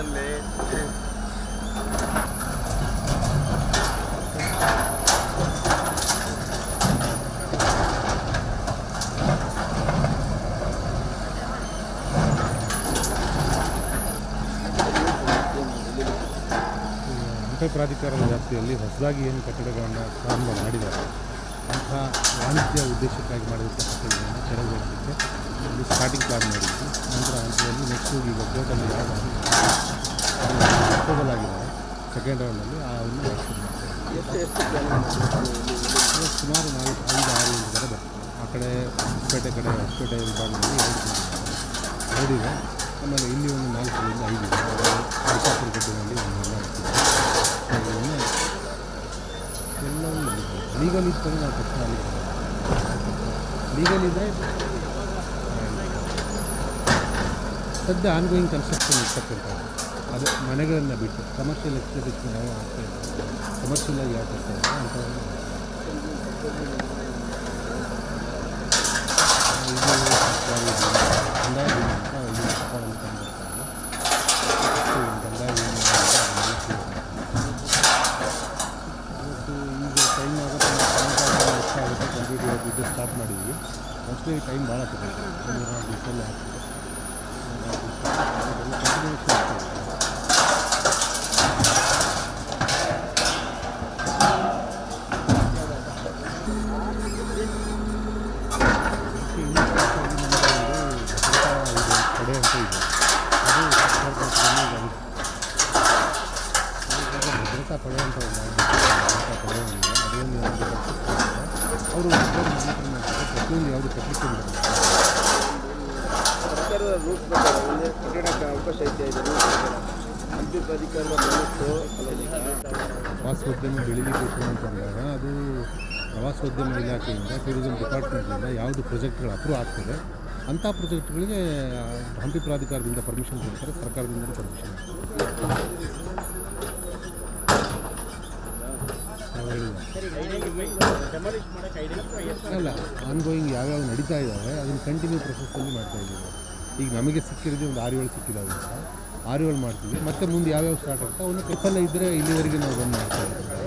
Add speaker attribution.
Speaker 1: ಅಲ್ಲಿ
Speaker 2: ಪ್ರಾಧಿಕಾರದ ವ್ಯಾಪ್ತಿಯಲ್ಲಿ ಹೊಸದಾಗಿ ಏನು ಕಟ್ಟಡಗಳನ್ನು ಪ್ರಾರಂಭ ಮಾಡಿದ್ದಾರೆ ಅಂಥ ವಾಣಿಜ್ಯ ಉದ್ದೇಶಕ್ಕಾಗಿ ಮಾಡಿದಂಥ ಕಟ್ಟಡಗಳನ್ನು ತೆರವುಗೊಳಿಸಲಿಕ್ಕೆ ಇಲ್ಲಿ ಸ್ಟಾರ್ಟಿಂಗ್ ಪ್ಲಾನ್ ಮಾಡಿದ್ವಿ. ನಂತರ ಹಂತದಲ್ಲಿ ನೆಕ್ಸ್ಟ್ ಈಗ ಕೋರ್ಟಲ್ಲಿ ಯಾವ ಪ್ರಪೋಸಲ್ ಆಗಿದೆ ಸೆಕೆಂಡ್ ರೌಂಡಲ್ಲಿ ಅವನ್ನ ಸುಮಾರು 4-5-6 ಥರ ಬರ್ತದೆ. ಆ ಕಡೆ ಹೊಸಪೇಟೆ ವಿಭಾಗದಲ್ಲಿ 2 ಇದೆ. ಆಮೇಲೆ ಇಲ್ಲಿ ಒಂದು 4-5 ಇದೆ. ಅರ್ಕಾಪುರ ಗಡ್ಡೆಯಲ್ಲಿ ಒಂದು 4 ಇದೆ. ಎಲ್ಲವೂ ಲೀಗಲ್ ಇದ್ದರೆ ನಾವು ತಕ್ಷಣ ಲೀಗಲ್ ಇದ್ದರೆ ಸದ್ಯ ಆನ್ಗೋಯಿಂಗ್ ಕನ್ಸ್ಟ್ರಕ್ಷನ್ ಇರ್ತಕ್ಕಂಥದ್ದು ಅದು ಮನೆಗಳನ್ನು ಬಿಟ್ಟು ಕಮರ್ಷಿಯಲ್ ಎಕ್ಸ್ಪ್ಲೋಟೇಷನ್ ಯಾವ ಆಗ್ತಾ ಇದೆ, ಕಮರ್ಷಿಯಲಾಗಿ ಯಾವ ಬರ್ತಾ ಇದೆ ಅಂಥವ್ರನ್ನ ಕಂದಾಯ ಅಂತ ಇದು ಸರ್ಕಾರದಲ್ಲಿ ಕಂಡುಬರ್ತಾ ಇದೆ. ಟೈಮ್ ಆಗುತ್ತೆ ಕಂಪ್ಲೀಟ್ ಇವತ್ತು ಸ್ಟಾರ್ಟ್ ಮಾಡಿದ್ವಿ. ಮೋಸ್ಟ್ಲಿ ಟೈಮ್ ಭಾಳ ಸಿಗುತ್ತೆ, 3-4 ದಿವಸದಲ್ಲಿ ಆಗ್ತದೆ. ಕಂಟಿನ್ಯೂಷನ್ ಆಗ್ತದೆ. ಕಡೆ ಅಂತ ಇದೆ, ಅದು ಭದ್ರತಾ ಪಡೆ ಅಂತ ಪಡೆ ಒಂದಿದೆ. ಅದೇನು ಅವರು ಪ್ರತಿಯೊಂದು ಯಾವುದು ಕಟ್ಟಲಿಕ್ಕೆ
Speaker 1: ಸರ್ಕಾರದ ರೂಲ್ಸ್ ಪ್ರಕಾರ ಕಟ್ಟಡಕ್ಕೆ ಅವಕಾಶ ಐತೆ ಹಂಪಿ ಪ್ರಾಧಿಕಾರದ
Speaker 2: ಪ್ರವಾಸೋದ್ಯಮ ಬೆಳೀಲಿಕ್ಕೆ ಅಂತಂದಾಗ ಅದು ಪ್ರವಾಸೋದ್ಯಮ ಇಲಾಖೆಯಿಂದ ಟೂರಿಸಂ ಡಿಪಾರ್ಟ್ಮೆಂಟಿಂದ ಯಾವುದು ಪ್ರಾಜೆಕ್ಟ್ಗಳು ಅಪ್ರೂವ್ ಆಗ್ತದೆ ಅಂಥ ಪ್ರಾಜೆಕ್ಟ್ಗಳಿಗೆ ಹಂಪಿ ಪ್ರಾಧಿಕಾರದಿಂದ ಪರ್ಮಿಷನ್ ಕೊಡ್ತಾರೆ, ಸರ್ಕಾರದಿಂದ ಪರ್ಮಿಷನ್ ಅಲ್ಲ. ಆನ್ಗೋಯಿಂಗ್ ಯಾವ್ಯಾವ ನಡೀತಾ ಇದ್ದಾವೆ ಅದನ್ನು ಕಂಟಿನ್ಯೂ ಪ್ರೊಸೆಸ್ಸಲ್ಲಿ ಮಾಡ್ತಾಯಿದ್ದೀವಿ. ಈಗ ನಮಗೆ ಸಿಕ್ಕಿರೋದು ಒಂದು 6-7 ಸಿಕ್ಕಿದಾವೆ, 6-7 ಮಾಡ್ತೀವಿ. ಮತ್ತು ಮುಂದೆ ಯಾವ್ಯಾವ ಸ್ಟಾರ್ಟ್ ಆಗ್ತಾವೆ ಅವನ್ನ ಕೈಫಲ ಇದ್ದರೆ ಇಲ್ಲಿವರೆಗೆ ನಾವು ಬಂದು ಮಾಡ್ತಾಯಿದ್ದೀವಿ.